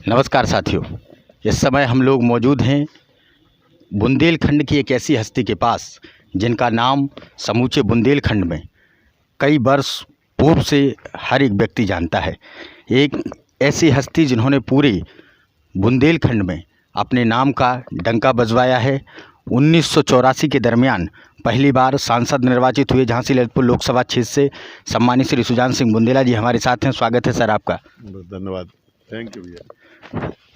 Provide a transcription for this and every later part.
नमस्कार साथियों, इस समय हम लोग मौजूद हैं बुंदेलखंड की एक ऐसी हस्ती के पास जिनका नाम समूचे बुंदेलखंड में कई वर्ष पूर्व से हर एक व्यक्ति जानता है। एक ऐसी हस्ती जिन्होंने पूरे बुंदेलखंड में अपने नाम का डंका बजवाया है। 1984 के दरमियान पहली बार सांसद निर्वाचित हुए झांसी ललितपुर लोकसभा क्षेत्र से। सम्मानित श्री सुजान सिंह बुंदेला जी हमारे साथ हैं। स्वागत है सर आपका। धन्यवाद, थैंक यू भैया।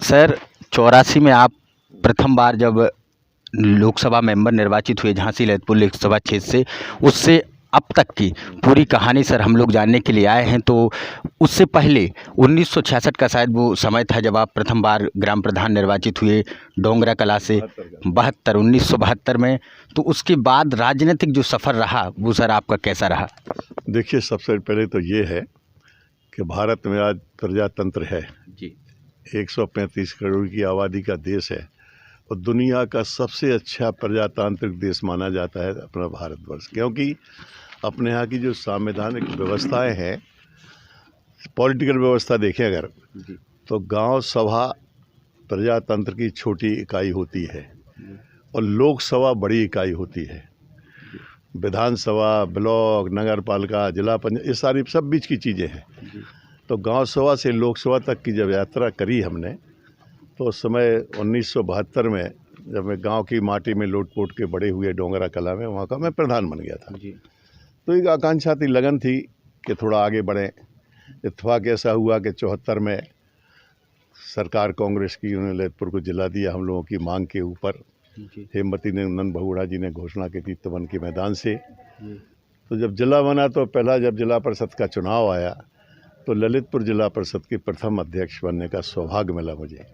सर 84 में आप प्रथम बार जब लोकसभा मेंबर निर्वाचित हुए झांसी ललितपुर लोकसभा क्षेत्र से, उससे अब तक की पूरी कहानी सर हम लोग जानने के लिए आए हैं। तो उससे पहले 1966 का शायद वो समय था जब आप प्रथम बार ग्राम प्रधान निर्वाचित हुए डोंगरा कला से 1972 में। तो उसके बाद राजनीतिक जो सफ़र रहा वो सर आपका कैसा रहा? देखिए, सबसे पहले तो ये है कि भारत में आज प्रजातंत्र है जी। 135 करोड़ की आबादी का देश है और दुनिया का सबसे अच्छा प्रजातांत्रिक देश माना जाता है अपना भारतवर्ष, क्योंकि अपने यहाँ की जो संवैधानिक व्यवस्थाएं हैं, पॉलिटिकल व्यवस्था देखें अगर तो गांव सभा प्रजातंत्र की छोटी इकाई होती है और लोकसभा बड़ी इकाई होती है। विधानसभा, ब्लॉक, नगर पालिका, जिला पंचायत, ये सारी सब बीच की चीज़ें हैं। तो गांव सभा से लोकसभा तक की जब यात्रा करी हमने, तो उस समय 1972 में जब मैं गांव की माटी में लोट-पोट के बड़े हुए डोंगरा कला में, वहाँ का मैं प्रधान बन गया था। तो एक आकांक्षा थी, लगन थी कि थोड़ा आगे बढ़ें। इत्तेफाक ऐसा हुआ कि 74 में सरकार कांग्रेस की, उन्होंने ललितपुर को जिला दिया हम लोगों की मांग के ऊपर। हेमवती नंदन बहुगुणा जी ने घोषणा की थी तवन के मैदान से। तो जब जिला बना तो पहला जब जिला परिषद का चुनाव आया तो ललितपुर जिला परिषद के प्रथम अध्यक्ष बनने का सौभाग्य मिला मुझे।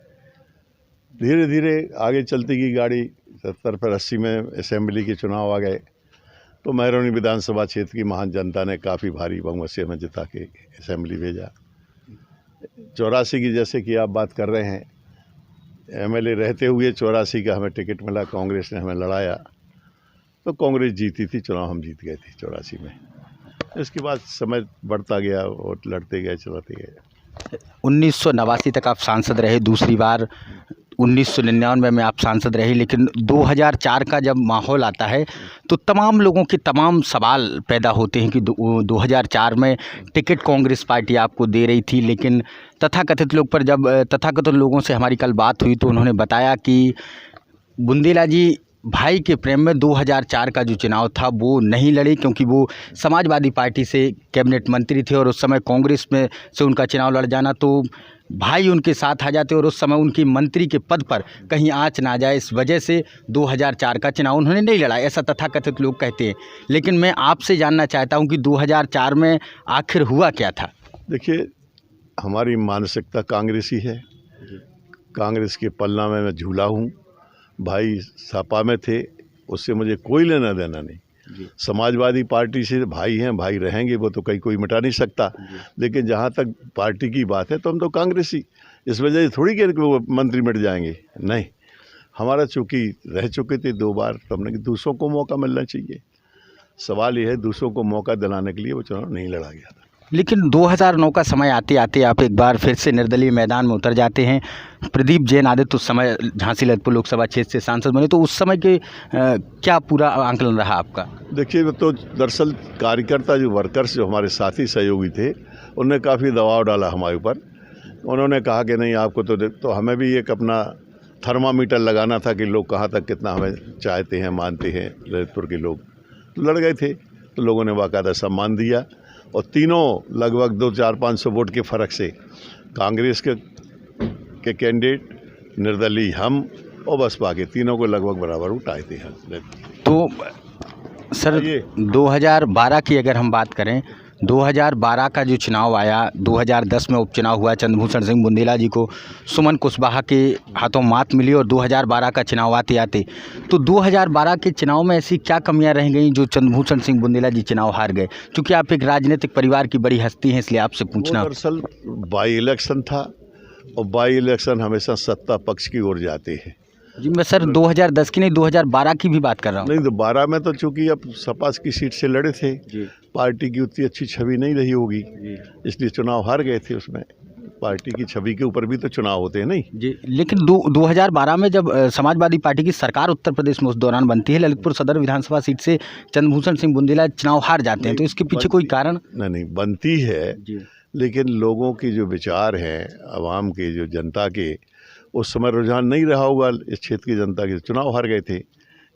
धीरे धीरे आगे चलती गई गाड़ी। 70 पर 80 में असेंबली के चुनाव आ गए तो महरौनी विधानसभा क्षेत्र की महान जनता ने काफ़ी भारी बहुमत से हमें जिता के असेंबली भेजा। 84 की जैसे कि आप बात कर रहे हैं, एमएलए रहते हुए 84 का हमें टिकट मिला, कांग्रेस ने हमें लड़ाया तो कांग्रेस जीती थी, चुनाव हम जीत गए थे 84 में। इसके बाद समय बढ़ता गया और लड़ते गए, चलाते गए। 1989 तक आप सांसद रहे, दूसरी बार 1999 में आप सांसद रहे। लेकिन 2004 का जब माहौल आता है तो तमाम लोगों के तमाम सवाल पैदा होते हैं कि 2004 में टिकट कांग्रेस पार्टी आपको दे रही थी, लेकिन तथाकथित लोग पर जब तथाकथित लोगों से हमारी कल बात हुई तो उन्होंने बताया कि बुंदेला जी भाई के प्रेम में 2004 का जो चुनाव था वो नहीं लड़े, क्योंकि वो समाजवादी पार्टी से कैबिनेट मंत्री थे और उस समय कांग्रेस में से उनका चुनाव लड़ जाना तो भाई उनके साथ आ जाते और उस समय उनकी मंत्री के पद पर कहीं आँच ना जाए, इस वजह से 2004 का चुनाव उन्होंने नहीं लड़ा, ऐसा तथाकथित लोग कहते हैं। लेकिन मैं आपसे जानना चाहता हूं कि 2004 में आखिर हुआ क्या था? देखिए, हमारी मानसिकता कांग्रेसी है। कांग्रेस के पलना में मैं झूला हूँ। भाई सपा में थे, उससे मुझे कोई लेना देना नहीं। समाजवादी पार्टी से भाई हैं, भाई रहेंगे, वो तो कोई मिटा नहीं सकता। लेकिन जहाँ तक पार्टी की बात है तो हम तो कांग्रेसी, इस वजह से थोड़ी कि वो मंत्री मिट जाएंगे, नहीं। हमारा चूँकि रह चुके थे 2 बार तो हमने कि दूसरों को मौका मिलना चाहिए। सवाल ये है, दूसरों को मौका दिलाने के लिए वो चुनाव नहीं लड़ा गया था। लेकिन 2009 का समय आते आते आप एक बार फिर से निर्दलीय मैदान में उतर जाते हैं। प्रदीप जैन आदित्य उस समय झांसी ललितपुर लोकसभा क्षेत्र से सांसद बने, तो उस समय के क्या पूरा आंकलन रहा आपका? देखिए, तो दरअसल कार्यकर्ता जो वर्कर्स जो हमारे साथी सहयोगी थे, उन्होंने काफ़ी दबाव डाला हमारे ऊपर। उन्होंने कहा कि नहीं आपको तो हमें भी एक अपना थर्मामीटर लगाना था कि लोग कहाँ तक कितना हमें चाहते हैं, मानते हैं ललितपुर के लोग। तो लड़ गए थे तो लोगों ने बाकायदा सम्मान दिया और तीनों लगभग 200-400-500 वोट के फ़र्क से कांग्रेस के कैंडिडेट, निर्दलीय हम और बसपा के तीनों को लगभग बराबर उठाए थे। तो सर 2012 की अगर हम बात करें, 2012 का जो चुनाव आया, 2010 में उपचुनाव हुआ, चंद्रभूषण सिंह बुंदेला जी को सुमन कुशवाहा के हाथों मात मिली और 2012 का चुनाव आते आते तो 2012 के चुनाव में ऐसी क्या कमियां रह गई जो चंद्रभूषण सिंह बुंदेला जी चुनाव हार गए? क्योंकि आप एक राजनीतिक परिवार की बड़ी हस्ती हैं, इसलिए आपसे पूछना। दरअसल बाई इलेक्शन था और बाई इलेक्शन हमेशा सत्ता पक्ष की ओर जाते हैं। जी, मैं सर 2010 की नहीं 2012 की भी बात कर रहा हूँ। नहीं, तो 12 में तो चूँकि अब सपा की सीट से लड़े थे, पार्टी की उतनी अच्छी छवि नहीं रही होगी, इसलिए चुनाव हार गए थे उसमें। पार्टी की छवि के ऊपर भी तो चुनाव होते हैं नहीं। जी, लेकिन 2012 में जब समाजवादी पार्टी की सरकार उत्तर प्रदेश में उस दौरान बनती है, ललितपुर सदर विधानसभा सीट से चंद्रभूषण सिंह बुंदेला चुनाव हार जाते हैं, तो इसके पीछे कोई कारण? नहीं, बनती है जी, लेकिन लोगों की जो विचार हैं, आवाम के, जो जनता के, उस समय रुझान नहीं रहा होगा इस क्षेत्र की जनता के, चुनाव हार गए थे।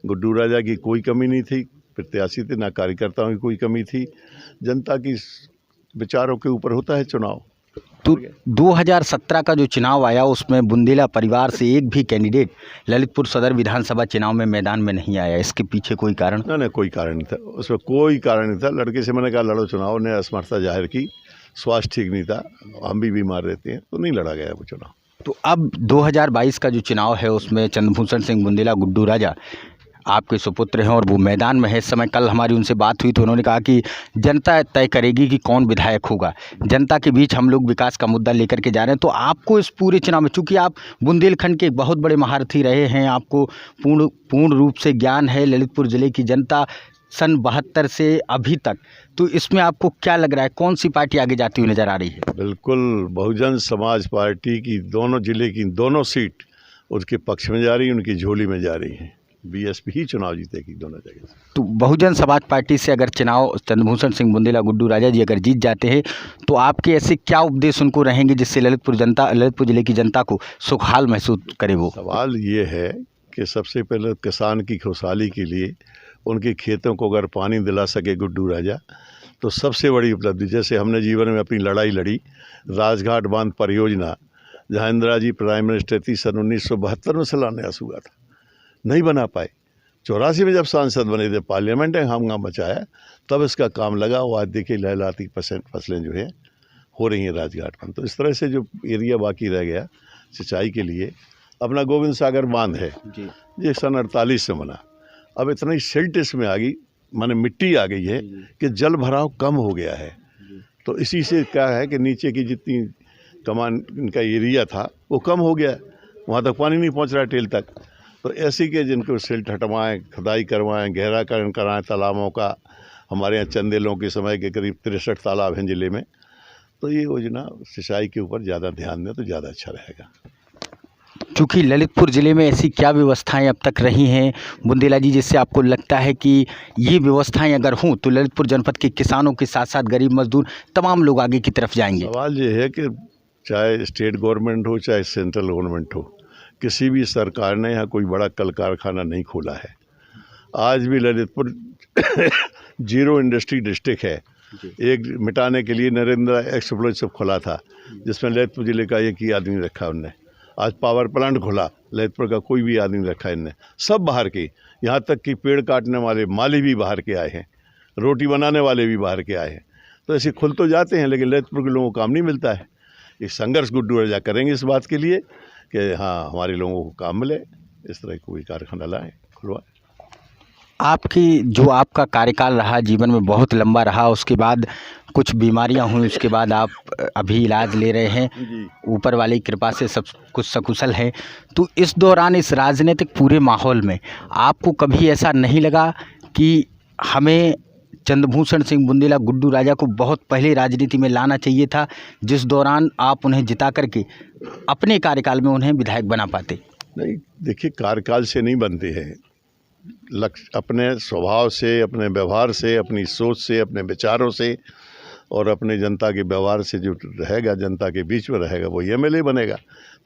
गुड्डू राजा की कोई कमी नहीं थी, प्रत्याशी थे, ना कार्यकर्ताओं की कोई कमी थी, जनता की विचारों के ऊपर होता है चुनाव। तो 2017 का जो चुनाव आया उसमें बुंदेला परिवार से एक भी कैंडिडेट ललितपुर सदर विधानसभा चुनाव में मैदान में नहीं आया, इसके पीछे कोई कारण? ना कोई कारण नहीं था, उसमें कोई कारण नहीं था। लड़के से मैंने कहा लड़ो चुनाव, ने असमर्थता जाहिर की, स्वास्थ्य ठीक नहीं था, हम भी बीमार रहते हैं, तो नहीं लड़ा गया वो चुनाव। तो अब 2022 का जो चुनाव है उसमें चंद्रभूषण सिंह बुंदेला गुड्डू राजा आपके सुपुत्र हैं और वो मैदान में है इस समय। कल हमारी उनसे बात हुई तो उन्होंने कहा कि जनता तय करेगी कि कौन विधायक होगा, जनता के बीच हम लोग विकास का मुद्दा लेकर के जा रहे हैं। तो आपको इस पूरे चुनाव में, चूंकि आप बुंदेलखंड के एक बहुत बड़े महारथी रहे हैं, आपको पूर्ण रूप से ज्ञान है ललितपुर ज़िले की जनता सन 72 से अभी तक, तो इसमें आपको क्या लग रहा है, कौन सी पार्टी आगे जाती हुई नज़र आ रही है? बिल्कुल बहुजन समाज पार्टी की दोनों जिले की दोनों सीट उसके पक्ष में जा रही है, उनकी झोली में जा रही है। बीएसपी ही चुनाव जीतेगी दोनों जगह से। तो बहुजन समाज पार्टी से अगर चुनाव चंद्रभूषण सिंह बुंदेला गुड्डू राजा जी अगर जीत जाते हैं तो आपके ऐसे क्या उपदेश उनको रहेंगे जिससे ललितपुर ज़िले की जनता को सुखहाल महसूस करे? वो सवाल ये है कि सबसे पहले किसान की खुशहाली के लिए उनके खेतों को अगर पानी दिला सके गुड्डू राजा तो सबसे बड़ी उपलब्धि। जैसे हमने जीवन में अपनी लड़ाई लड़ी, राजघाट बांध परियोजना जहाँ इंदिरा जी प्राइम मिनिस्टर थी, सन 1972 में शिलान्यास हुआ था, नहीं बना पाए। 84 में जब सांसद बने थे, पार्लियामेंट में हंगामा मचाया, तब इसका काम लगा। वो आज देखिए लहलहाती फसलें जो है हो रही हैं राजघाट पर। तो इस तरह से जो एरिया बाकी रह गया सिंचाई के लिए, अपना गोविंद सागर बांध है जी, ये सन 48 से बना, अब इतनी सिल्ट इसमें आ गई, माने मिट्टी आ गई है कि जल भराव कम हो गया है। तो इसी से क्या है कि नीचे की जितनी कमान इनका एरिया था वो कम हो गया, वहाँ तक पानी नहीं पहुँच रहा टेल तक। तो ऐसी के जिनको सिल्ट हटवाएँ, खुदाई करवाएँ, गहराकरण कराएँ तालाबों का। हमारे यहाँ चंदेलों के समय के करीब 63 तालाब हैं ज़िले में। तो ये योजना सिंचाई के ऊपर ज़्यादा ध्यान दें तो ज़्यादा अच्छा रहेगा। चूँकि ललितपुर ज़िले में ऐसी क्या व्यवस्थाएं अब तक रही हैं बुंदेला जी जिससे आपको लगता है कि ये व्यवस्थाएं अगर हों तो ललितपुर जनपद के किसानों के साथ साथ गरीब मजदूर तमाम लोग आगे की तरफ जाएंगे? सवाल ये है कि चाहे स्टेट गवर्नमेंट हो चाहे सेंट्रल गवर्नमेंट हो, किसी भी सरकार ने यहाँ कोई बड़ा कल कारखाना नहीं खोला है। आज भी ललितपुर जीरो इंडस्ट्री डिस्ट्रिक्ट है। एक मिटाने के लिए नरेंद्र एक्सप्लोसिव खोला था जिसमें ललितपुर ज़िले का एक ही आदमी रखा उनने। आज पावर प्लांट खोला, ललितपुर का कोई भी आदमी रखा इनने, सब बाहर के। यहाँ तक कि पेड़ काटने वाले माली भी बाहर के आए हैं, रोटी बनाने वाले भी बाहर के आए हैं। तो ऐसे खुल तो जाते हैं लेकिन ललितपुर के लोगों को काम नहीं मिलता है। ये संघर्ष गुड्डू राजा करेंगे इस बात के लिए कि हाँ हमारे लोगों को काम मिले, इस तरह कोई कारखाना लाएँ, खुलवाएँ। आपका कार्यकाल रहा, जीवन में बहुत लंबा रहा, उसके बाद कुछ बीमारियां हुई, उसके बाद आप अभी इलाज ले रहे हैं, ऊपर वाली कृपा से सब कुछ सकुशल है। तो इस दौरान इस राजनीतिक पूरे माहौल में आपको कभी ऐसा नहीं लगा कि हमें चंद्रभूषण सिंह बुंदेला गुड्डू राजा को बहुत पहले राजनीति में लाना चाहिए था, जिस दौरान आप उन्हें जिता करके अपने कार्यकाल में उन्हें विधायक बना पाते? नहीं, देखिए कार्यकाल से नहीं बनते हैं, लक्ष्य अपने स्वभाव से, अपने व्यवहार से, अपनी सोच से, अपने विचारों से और अपने जनता के व्यवहार से जो रहेगा, जनता के बीच में रहेगा, वो एमएलए बनेगा।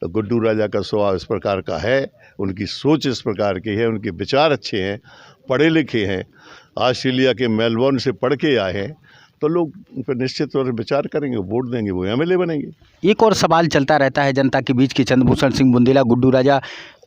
तो गुड्डू राजा का स्वभाव इस प्रकार का है, उनकी सोच इस प्रकार की है, उनके विचार अच्छे हैं, पढ़े लिखे हैं, ऑस्ट्रेलिया के मेलबोर्न से पढ़ के आए हैं, तो लोग उन पर निश्चित तौर से विचार करेंगे, वोट देंगे, वो एमएलए बनेंगे। एक और सवाल चलता रहता है जनता के बीच कि चंद्रभूषण सिंह बुंदेला गुड्डू राजा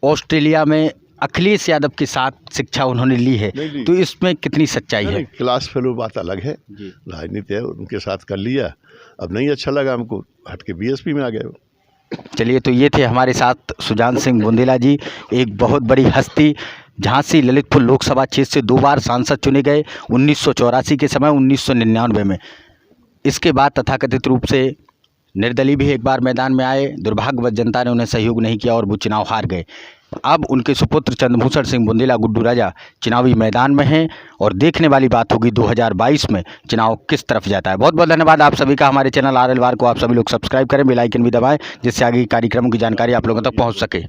ऑस्ट्रेलिया में अखिलेश यादव के साथ शिक्षा उन्होंने ली है, तो इसमें कितनी सच्चाई है? क्लास फेलो बात अलग है, राजनीति है, उनके साथ कर लिया, अब नहीं अच्छा लगा हमको, हट के बीएसपी में आ गए। चलिए, तो ये थे हमारे साथ सुजान सिंह बुंदेला जी, एक बहुत बड़ी हस्ती, झांसी ललितपुर लोकसभा क्षेत्र से 2 बार सांसद चुने गए, 1984 के समय, 1999 में। इसके बाद तथाकथित रूप से निर्दलीय भी एक बार मैदान में आए, दुर्भाग्यवश जनता ने उन्हें सहयोग नहीं किया और वो चुनाव हार गए। अब उनके सुपुत्र चंद्रभूषण सिंह बुंदेला गुड्डू राजा चुनावी मैदान में हैं और देखने वाली बात होगी 2022 में चुनाव किस तरफ जाता है। बहुत बहुत धन्यवाद आप सभी का। हमारे चैनल RL वार को आप सभी लोग सब्सक्राइब करें, बेल आइकन भी दबाएं, जिससे आगे कार्यक्रमों की जानकारी आप लोगों तक पहुंच सके।